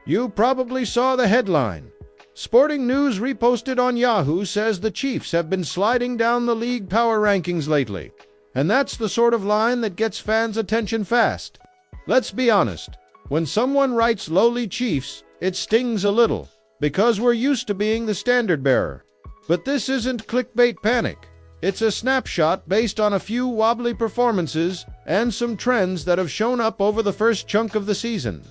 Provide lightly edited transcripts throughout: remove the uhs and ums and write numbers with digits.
You probably saw the headline. Sporting News reposted on Yahoo says the Chiefs have been sliding down the league power rankings lately. And that's the sort of line that gets fans' attention fast. Let's be honest, when someone writes lowly Chiefs, it stings a little, because we're used to being the standard bearer. But this isn't clickbait panic. It's a snapshot based on a few wobbly performances and some trends that have shown up over the first chunk of the season.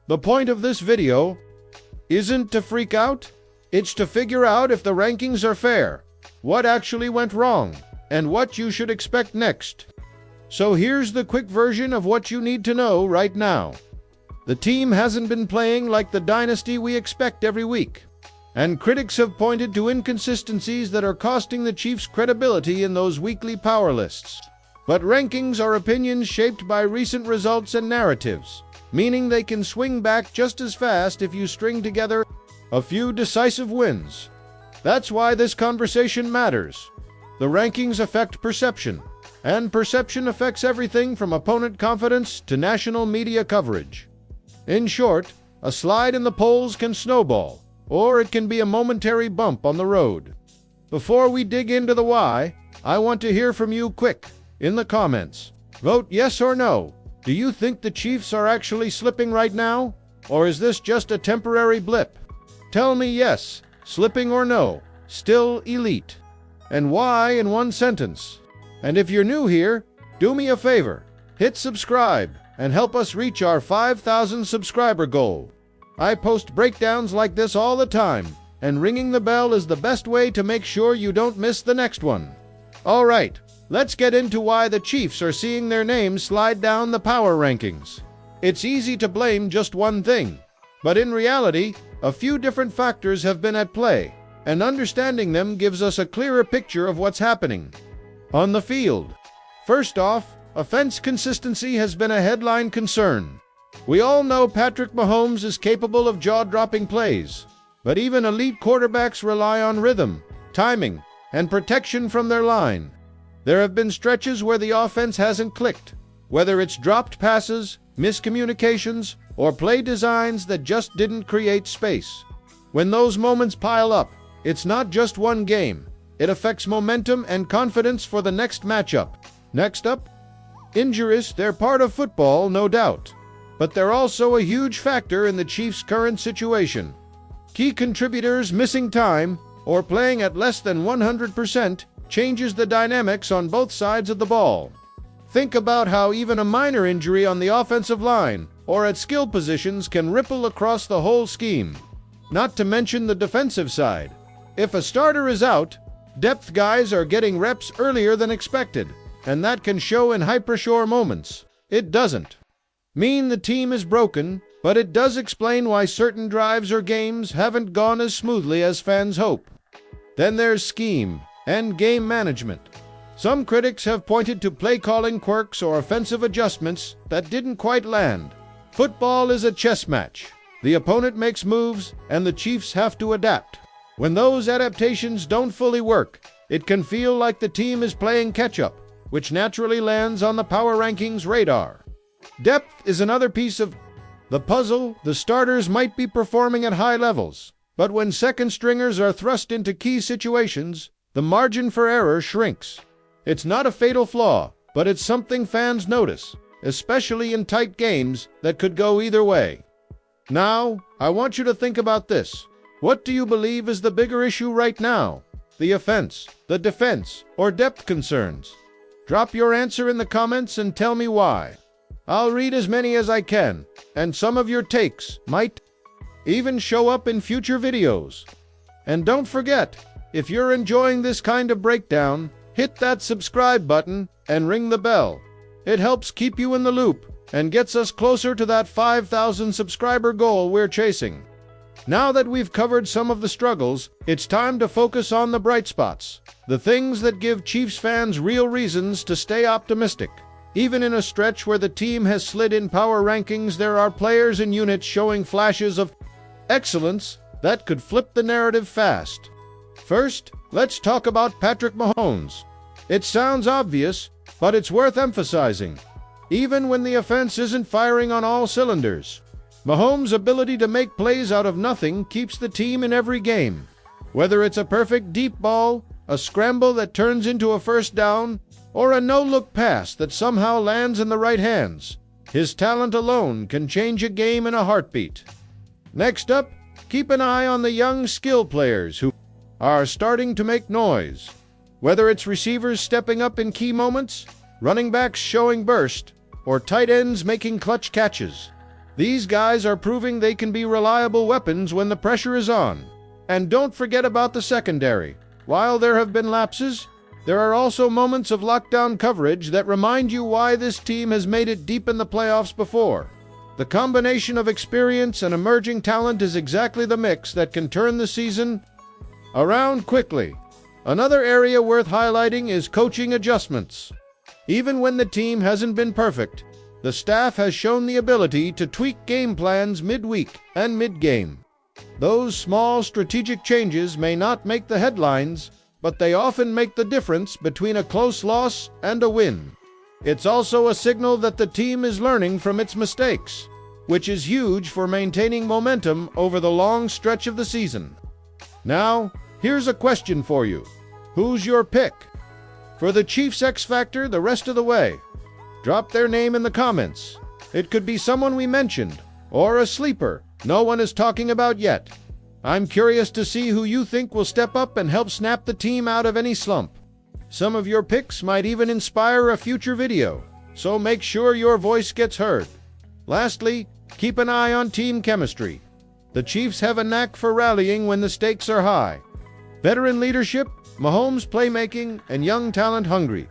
The point of this video isn't to freak out, it's to figure out if the rankings are fair, what actually went wrong, and what you should expect next. So here's the quick version of what you need to know right now. The team hasn't been playing like the dynasty we expect every week, and critics have pointed to inconsistencies that are costing the Chiefs credibility in those weekly power lists. But rankings are opinions shaped by recent results and narratives, meaning they can swing back just as fast if you string together a few decisive wins. That's why this conversation matters. The rankings affect perception, and perception affects everything from opponent confidence to national media coverage. In short, a slide in the polls can snowball, or it can be a momentary bump on the road. Before we dig into the why, I want to hear from you quick, in the comments. Vote yes or no. Do you think the Chiefs are actually slipping right now? Or is this just a temporary blip? Tell me yes, slipping, or no, still elite. And why in one sentence. And if you're new here, do me a favor, hit subscribe and help us reach our 5,000 subscriber goal. I post breakdowns like this all the time, and ringing the bell is the best way to make sure you don't miss the next one. All right, let's get into why the Chiefs are seeing their names slide down the power rankings. It's easy to blame just one thing, but in reality, a few different factors have been at play, and understanding them gives us a clearer picture of what's happening on the field. First off, offense consistency has been a headline concern. We all know Patrick Mahomes is capable of jaw-dropping plays, but even elite quarterbacks rely on rhythm, timing, and protection from their line. There have been stretches where the offense hasn't clicked, whether it's dropped passes, miscommunications, or play designs that just didn't create space. When those moments pile up, it's not just one game. It affects momentum and confidence for the next matchup. Next up, injuries. They're part of football, no doubt, but they're also a huge factor in the Chiefs' current situation. Key contributors missing time or playing at less than 100% changes the dynamics on both sides of the ball. Think about how even a minor injury on the offensive line or at skill positions can ripple across the whole scheme. Not to mention the defensive side. If a starter is out, depth guys are getting reps earlier than expected, and that can show in high-pressure moments. It doesn't mean the team is broken, but it does explain why certain drives or games haven't gone as smoothly as fans hope. Then there's scheme and game management. Some critics have pointed to play-calling quirks or offensive adjustments that didn't quite land. Football is a chess match. The opponent makes moves, and the Chiefs have to adapt. When those adaptations don't fully work, it can feel like the team is playing catch-up, which naturally lands on the power rankings radar. Depth is another piece of the puzzle. The starters might be performing at high levels, but when second stringers are thrust into key situations, the margin for error shrinks. It's not a fatal flaw, but it's something fans notice, especially in tight games that could go either way. Now, I want you to think about this. What do you believe is the bigger issue right now? The offense, the defense, or depth concerns? Drop your answer in the comments and tell me why. I'll read as many as I can, and some of your takes might even show up in future videos. And don't forget, if you're enjoying this kind of breakdown, hit that subscribe button and ring the bell. It helps keep you in the loop and gets us closer to that 5,000 subscriber goal we're chasing. Now that we've covered some of the struggles, it's time to focus on the bright spots, the things that give Chiefs fans real reasons to stay optimistic. Even in a stretch where the team has slid in power rankings, there are players and units showing flashes of excellence that could flip the narrative fast. First, let's talk about Patrick Mahomes. It sounds obvious, but it's worth emphasizing. Even when the offense isn't firing on all cylinders, Mahomes' ability to make plays out of nothing keeps the team in every game. Whether it's a perfect deep ball, a scramble that turns into a first down, or a no-look pass that somehow lands in the right hands, his talent alone can change a game in a heartbeat. Next up, keep an eye on the young skill players who are starting to make noise. Whether it's receivers stepping up in key moments, running backs showing burst, or tight ends making clutch catches, these guys are proving they can be reliable weapons when the pressure is on. And don't forget about the secondary. While there have been lapses, there are also moments of lockdown coverage that remind you why this team has made it deep in the playoffs before. The combination of experience and emerging talent is exactly the mix that can turn the season around quickly. Another area worth highlighting is coaching adjustments. Even when the team hasn't been perfect, the staff has shown the ability to tweak game plans midweek and mid-game. Those small strategic changes may not make the headlines, but they often make the difference between a close loss and a win. It's also a signal that the team is learning from its mistakes, which is huge for maintaining momentum over the long stretch of the season. Now, here's a question for you. Who's your pick for the Chiefs X Factor the rest of the way? Drop their name in the comments. It could be someone we mentioned, or a sleeper no one is talking about yet. I'm curious to see who you think will step up and help snap the team out of any slump. Some of your picks might even inspire a future video, so make sure your voice gets heard. Lastly, keep an eye on team chemistry. The Chiefs have a knack for rallying when the stakes are high. Veteran leadership, Mahomes' playmaking, and young talent hungry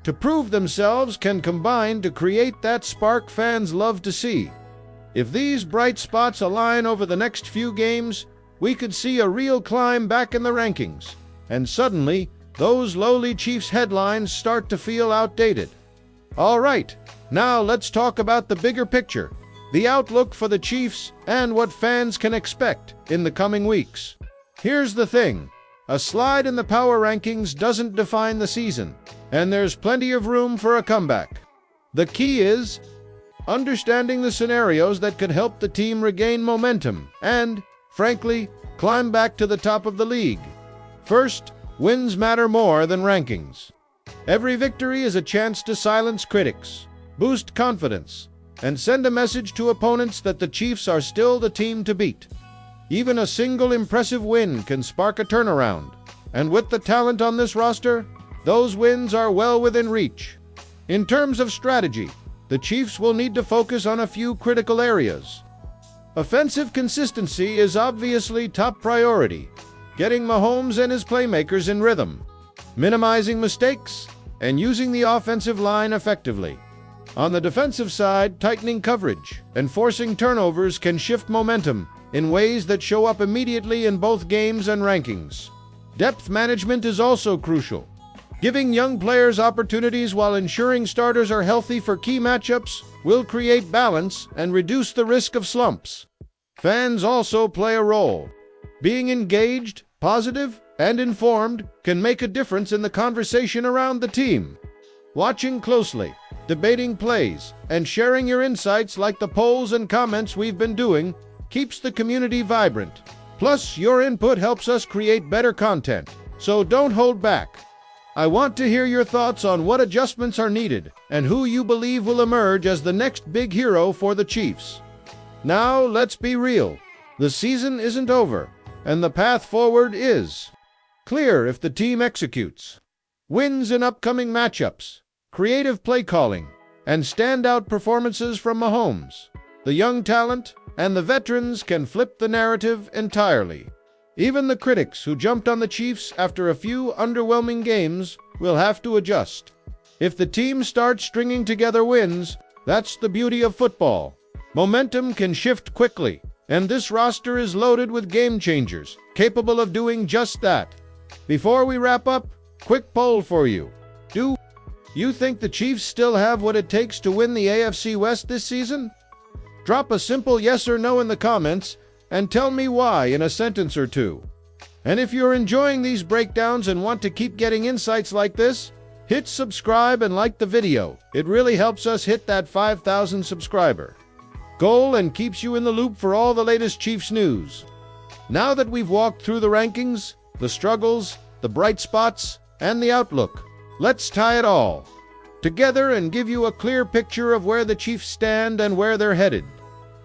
to prove themselves can combine to create that spark fans love to see. If these bright spots align over the next few games, we could see a real climb back in the rankings, and suddenly, those lowly Chiefs headlines start to feel outdated. All right, now let's talk about the bigger picture, the outlook for the Chiefs, and what fans can expect in the coming weeks. Here's the thing, a slide in the power rankings doesn't define the season, and there's plenty of room for a comeback. The key is understanding the scenarios that could help the team regain momentum and, frankly, climb back to the top of the league. First, wins matter more than rankings. Every victory is a chance to silence critics, boost confidence, and send a message to opponents that the Chiefs are still the team to beat. Even a single impressive win can spark a turnaround, and with the talent on this roster, those wins are well within reach. In terms of strategy, the Chiefs will need to focus on a few critical areas. Offensive consistency is obviously top priority, getting Mahomes and his playmakers in rhythm, minimizing mistakes, and using the offensive line effectively. On the defensive side, tightening coverage and forcing turnovers can shift momentum in ways that show up immediately in both games and rankings. Depth management is also crucial. Giving young players opportunities while ensuring starters are healthy for key matchups will create balance and reduce the risk of slumps. Fans also play a role. Being engaged, positive, and informed can make a difference in the conversation around the team. Watching closely, debating plays, and sharing your insights like the polls and comments we've been doing keeps the community vibrant. Plus, your input helps us create better content, so don't hold back. I want to hear your thoughts on what adjustments are needed and who you believe will emerge as the next big hero for the Chiefs. Now, let's be real. The season isn't over, and the path forward is clear if the team executes. Wins in upcoming matchups, creative play calling, and standout performances from Mahomes. The young talent and the veterans can flip the narrative entirely. Even the critics who jumped on the Chiefs after a few underwhelming games will have to adjust. If the team starts stringing together wins, that's the beauty of football. Momentum can shift quickly, and this roster is loaded with game changers, capable of doing just that. Before we wrap up, quick poll for you. Do you think the Chiefs still have what it takes to win the AFC West this season? Drop a simple yes or no in the comments, and tell me why in a sentence or two. And if you're enjoying these breakdowns and want to keep getting insights like this, hit subscribe and like the video. It really helps us hit that 5,000 subscriber goal and keeps you in the loop for all the latest Chiefs news. Now that we've walked through the rankings, the struggles, the bright spots, and the outlook, let's tie it all together and give you a clear picture of where the Chiefs stand and where they're headed.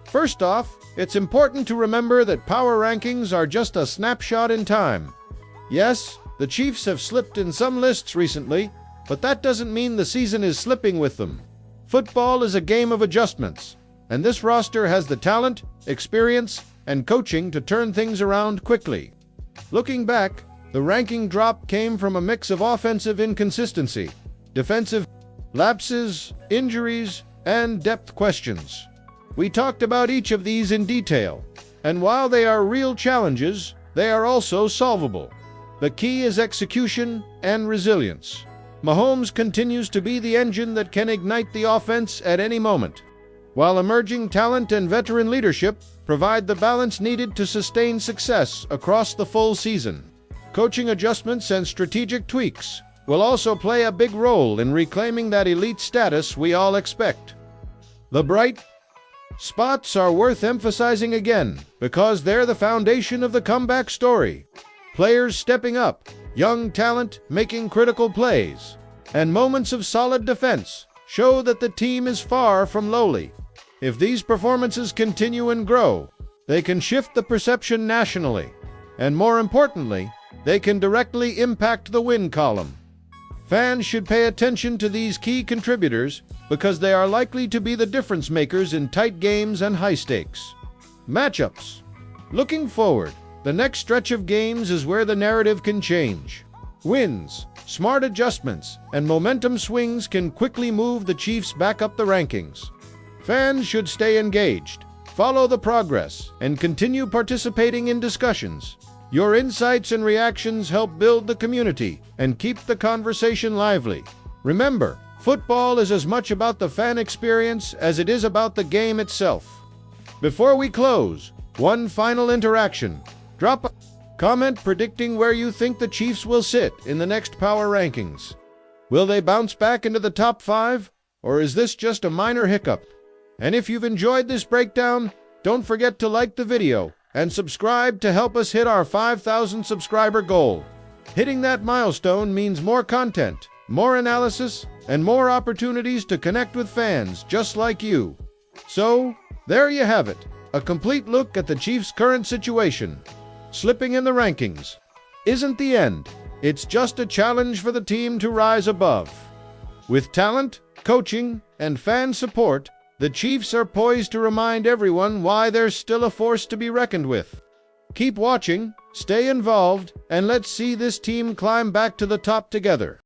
First off, it's important to remember that power rankings are just a snapshot in time. Yes, the Chiefs have slipped in some lists recently, but that doesn't mean the season is slipping with them. Football is a game of adjustments, and this roster has the talent, experience, and coaching to turn things around quickly. Looking back, the ranking drop came from a mix of offensive inconsistency, defensive lapses, injuries, and depth questions. We talked about each of these in detail, and while they are real challenges, they are also solvable. The key is execution and resilience. Mahomes continues to be the engine that can ignite the offense at any moment, while emerging talent and veteran leadership provide the balance needed to sustain success across the full season. Coaching adjustments and strategic tweaks will also play a big role in reclaiming that elite status we all expect. The bright spots are worth emphasizing again because they're the foundation of the comeback story. Players stepping up, young talent making critical plays, and moments of solid defense show that the team is far from lowly. If these performances continue and grow, they can shift the perception nationally, and more importantly, they can directly impact the win column. Fans should pay attention to these key contributors because they are likely to be the difference makers in tight games and high-stakes matchups. Looking forward, the next stretch of games is where the narrative can change. Wins, smart adjustments, and momentum swings can quickly move the Chiefs back up the rankings. Fans should stay engaged, follow the progress, and continue participating in discussions. Your insights and reactions help build the community and keep the conversation lively. Remember, football is as much about the fan experience as it is about the game itself. Before we close, one final interaction. Drop a comment predicting where you think the Chiefs will sit in the next power rankings. Will they bounce back into the top 5, or is this just a minor hiccup? And if you've enjoyed this breakdown, don't forget to like the video and subscribe to help us hit our 5,000 subscriber goal. Hitting that milestone means more content, more analysis, and more opportunities to connect with fans just like you. So, there you have it, a complete look at the Chiefs' current situation. Slipping in the rankings isn't the end. It's just a challenge for the team to rise above. With talent, coaching, and fan support, the Chiefs are poised to remind everyone why they're still a force to be reckoned with. Keep watching, stay involved, and let's see this team climb back to the top together.